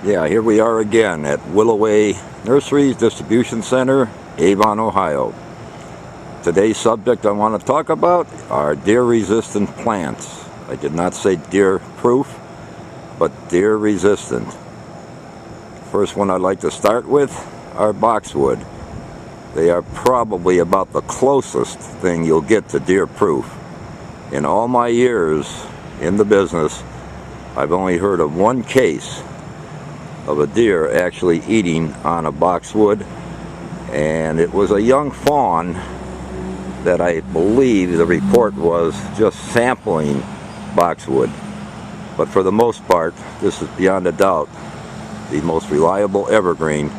Yeah, here we are again at Willoway Nurseries Distribution Center, Avon, Ohio. Today's subject I want to talk about are deer-resistant plants. I did not say deer-proof, but deer-resistant. First one I'd like to start with are boxwood. They are probably about the closest thing you'll get to deer-proof. In all my years in the business, I've only heard of one case of a deer actually eating on a boxwood, and it was a young fawn that I believe the report was just sampling boxwood. But for the most part, this is beyond a doubt the most reliable evergreen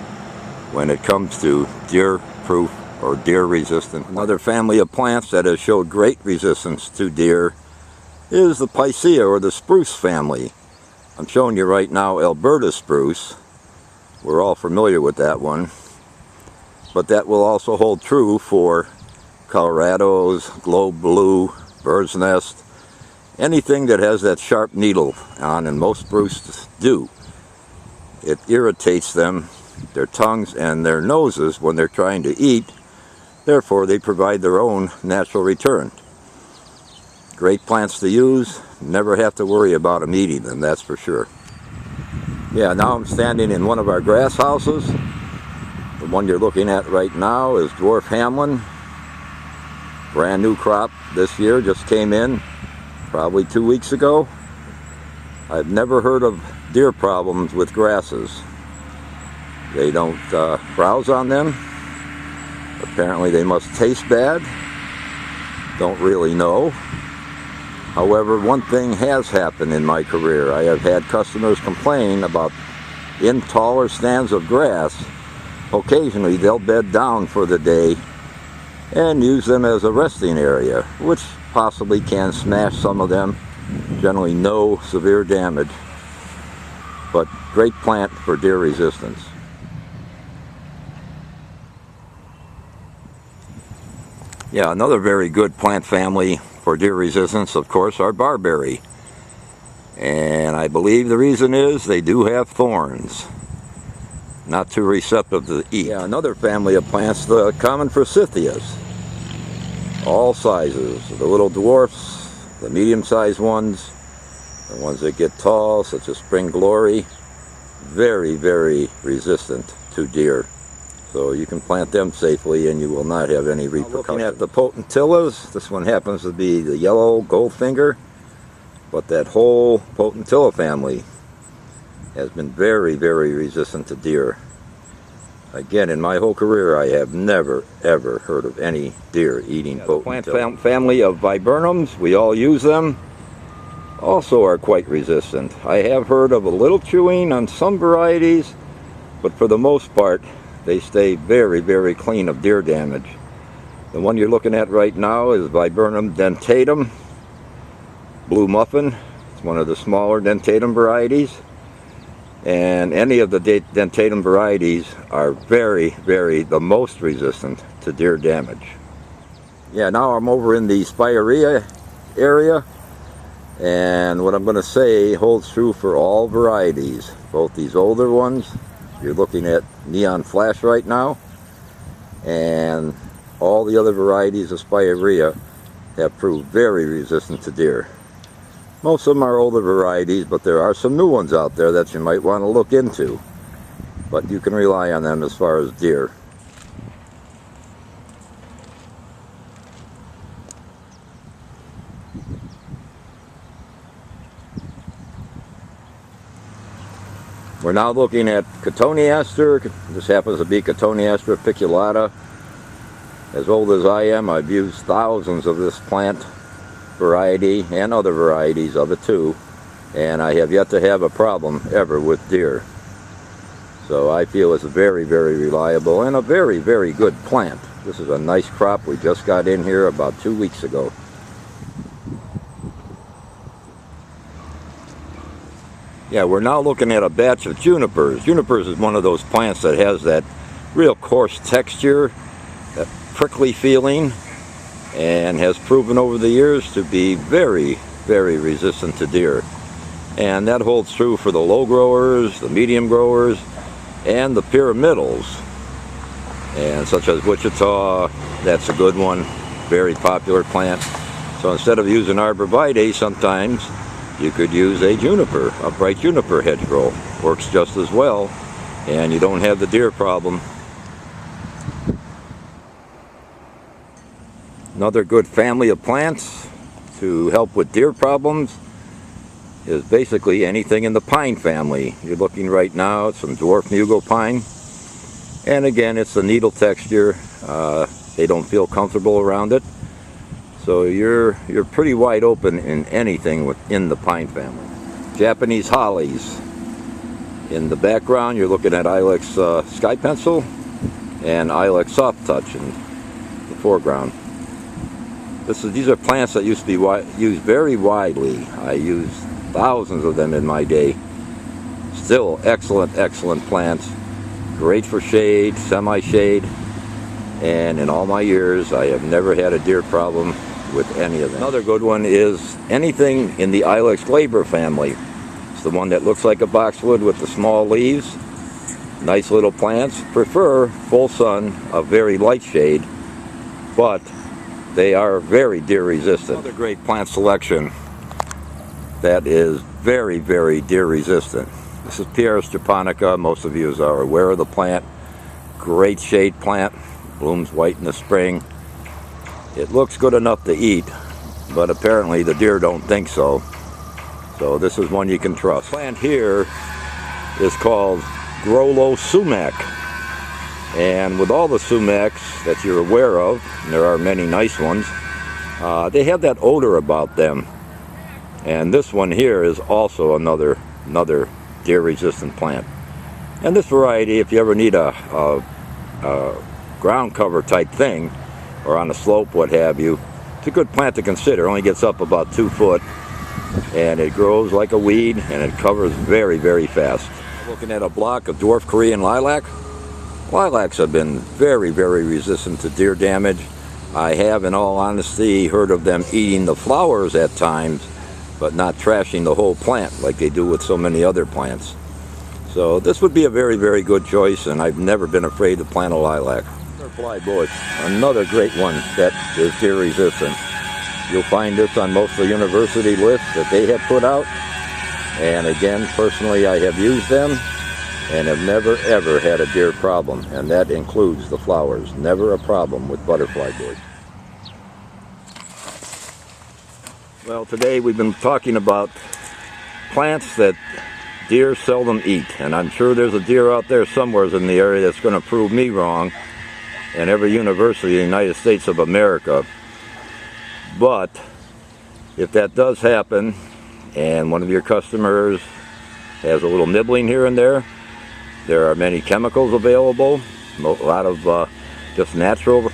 when it comes to deer-proof or deer-resistant. Another family of plants that has showed great resistance to deer is the Picea or the spruce family. I'm showing you right now Alberta spruce. We're all familiar with that one. But that will also hold true for Colorado's, globe blue, bird's nest, anything that has that sharp needle on, and most spruces do. It irritates them, their tongues and their noses when they're trying to eat. Therefore, they provide their own natural return. Great plants to use. Never have to worry about them eating them, that's for sure. Yeah, now I'm standing in one of our grass houses. The one you're looking at right now is Dwarf Hamlin. Brand new crop this year, just came in probably 2 weeks ago. I've never heard of deer problems with grasses. They don't browse on them. Apparently they must taste bad. Don't really know. However, one thing has happened in my career. I have had customers complain about in taller stands of grass. Occasionally they'll bed down for the day and use them as a resting area, which possibly can smash some of them. Generally no severe damage, but great plant for deer resistance. Yeah, another very good plant family for deer resistance, of course, are Barbary. And I believe the reason is they do have thorns. Not too receptive to eat. Yeah, another family of plants, the common forsythias. All sizes, the little dwarfs, the medium-sized ones, the ones that get tall, such as Spring Glory. Very, very resistant to deer. So you can plant them safely and you will not have any repercussions. Looking at the Potentillas, this one happens to be the yellow goldfinger, but that whole Potentilla family has been very, very resistant to deer. Again, in my whole career, I have never, ever heard of any deer eating Potentilla. The plant family of Viburnums, we all use them, also are quite resistant. I have heard of a little chewing on some varieties, but for the most part, they stay very, very clean of deer damage. The one you're looking at right now is Viburnum dentatum, blue muffin. It's one of the smaller dentatum varieties. And any of the dentatum varieties are very, very the most resistant to deer damage. Yeah, now I'm over in the Spirea area, and what I'm going to say holds true for all varieties, both these older ones. You're looking at Neon Flash right now, and all the other varieties of Spirea have proved very resistant to deer. Most of them are older varieties, but there are some new ones out there that you might want to look into. But you can rely on them as far as deer. We're now looking at Cotoneaster. This happens to be Cotoneaster piculata. As old as I am, I've used thousands of this plant variety and other varieties of it too, and I have yet to have a problem ever with deer. So I feel it's very, very reliable and a very, very good plant. This is a nice crop we just got in here about 2 weeks ago. Yeah, we're now looking at a batch of junipers. Junipers is one of those plants that has that real coarse texture, that prickly feeling, and has proven over the years to be very, very resistant to deer. And that holds true for the low growers, the medium growers, and the pyramidals. And such as Wichita, that's a good one, very popular plant. So instead of using arborvitae, sometimes you could use a juniper, a bright juniper hedgerow. Works just as well, and you don't have the deer problem. Another good family of plants to help with deer problems is basically anything in the pine family. You're looking right now at some dwarf Hugo pine, and again, it's the needle texture. They don't feel comfortable around it, so you're pretty wide open in anything within the pine family. Japanese hollies. In the background, you're looking at Ilex sky pencil and Ilex soft touch in the foreground. These are plants that used to be used very widely. I used thousands of them in my day. Still excellent, excellent plants. Great for shade, semi-shade, and in all my years I have never had a deer problem with any of them. Another good one is anything in the Ilex glaber family. It's the one that looks like a boxwood with the small leaves. Nice little plants. Prefer full sun, a very light shade, but they are very deer resistant. Another great plant selection that is very, very deer resistant. This is Pieris Japonica. Most of you are aware of the plant. Great shade plant. Blooms white in the spring. It looks good enough to eat, but apparently the deer don't think so. So this is one you can trust. The plant here is called Rollo Sumac. And with all the sumacs that you're aware of, and there are many nice ones, they have that odor about them. And this one here is also another deer resistant plant. And this variety, if you ever need a ground cover type thing, or on a slope, what have you, it's a good plant to consider. It only gets up about 2 foot, and it grows like a weed, and it covers very, very fast. Looking at a block of dwarf Korean lilac. Lilacs have been very, very resistant to deer damage. I have, in all honesty, heard of them eating the flowers at times, but not trashing the whole plant like they do with so many other plants. So this would be a very, very good choice, and I've never been afraid to plant a lilac. Butterfly bush, another great one that is deer resistant. You'll find this on most of the university lists that they have put out. And again, personally, I have used them and have never ever had a deer problem, and that includes the flowers. Never a problem with butterfly bush. Well, today we've been talking about plants that deer seldom eat, and I'm sure there's a deer out there somewhere in the area that's going to prove me wrong, and every university in the United States of America. But if that does happen, and one of your customers has a little nibbling here and there are many chemicals available, a lot of just natural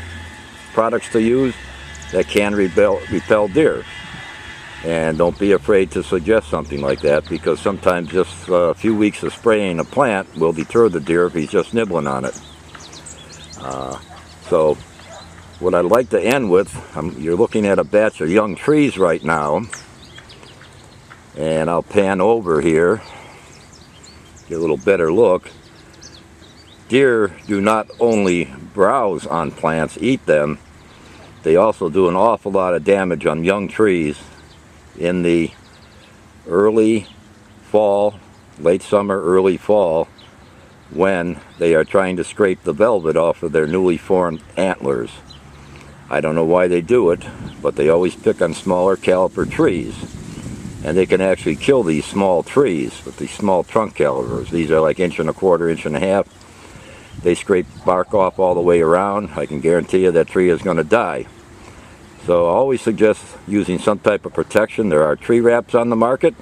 products to use that can repel deer. And don't be afraid to suggest something like that, because sometimes just a few weeks of spraying a plant will deter the deer if he's just nibbling on it. So what I'd like to end with, you're looking at a batch of young trees right now, and I'll pan over here, get a little better look. Deer do not only browse on plants, eat them, they also do an awful lot of damage on young trees in the early fall, late summer, early fall, when they are trying to scrape the velvet off of their newly formed antlers. I don't know why they do it, but they always pick on smaller caliper trees. And they can actually kill these small trees with these small trunk calipers. These are like 1.25 inches, 1.5 inches. They scrape bark off all the way around. I can guarantee you that tree is going to die. So I always suggest using some type of protection. There are tree wraps on the market.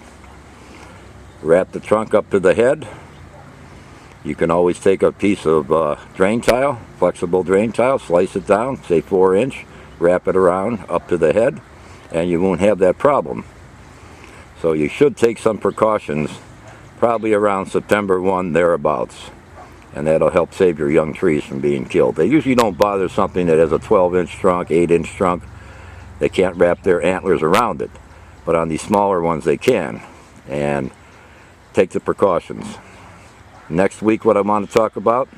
Wrap the trunk up to the head. You can always take a piece of drain tile, flexible drain tile, slice it down, say 4 inch, wrap it around up to the head, and you won't have that problem. So you should take some precautions, probably around September 1, thereabouts. And that'll help save your young trees from being killed. They usually don't bother something that has a 12-inch trunk, 8-inch trunk. They can't wrap their antlers around it. But on these smaller ones they can. and take the precautions. Next week, what I want to talk about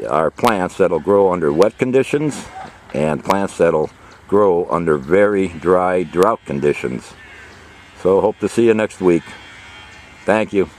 are plants that'll grow under wet conditions and plants that'll grow under very dry drought conditions. So hope to see you next week. Thank you.